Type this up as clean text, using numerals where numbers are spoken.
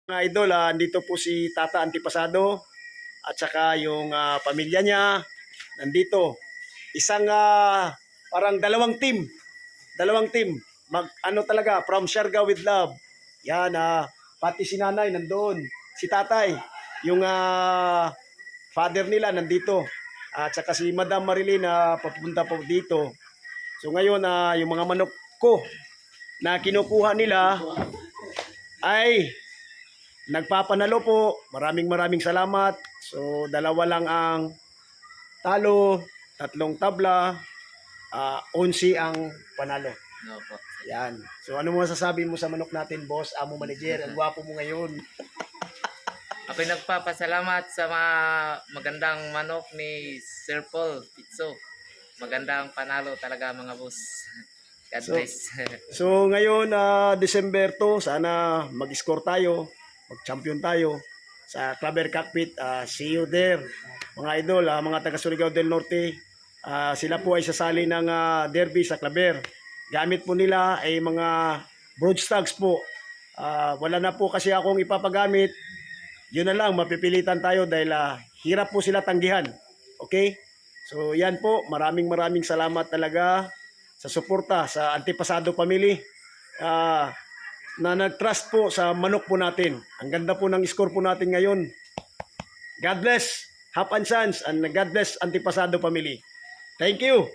Mga idol, andito po si Tata Antipasado at saka yung pamilya niya nandito. Isang parang dalawang team. Ano talaga, from Siargao with Love. Yan, pati si nanay nandoon, si tatay, yung father nila nandito. At saka si Madam Marilyn papunta po dito. So ngayon, yung mga manok ko na kinukuha nila ay nagpapanalo po. Maraming salamat. So, dalawa lang ang talo, tatlong tabla, 11 ang panalo. No po. Yan. So, ano mo masasabi mo sa manok natin, boss, amo manager? Ang gwapo mo ngayon. Ako'y nagpapasalamat sa mga magandang manok ni Sir Paul Pitso. Magandang panalo talaga mga boss. God bless. So, ngayon, December 2, sana mag-score tayo, mag-champion tayo sa Claver Cockpit. See you there. Mga idol, mga taga Surigao del Norte, sila po ay sasali ng derby sa Claver. Gamit po nila ay mga broadstags po. Wala na po kasi akong ipapagamit. Yun na lang, mapipilitan tayo dahil hirap po sila tanggihan. Okay? So yan po, maraming salamat talaga sa suporta sa Antipasado Family na nag-trust po sa manok po natin. Ang ganda po ng score po natin ngayon. God bless Hap and Sons and God bless Antipasado Family. Thank you.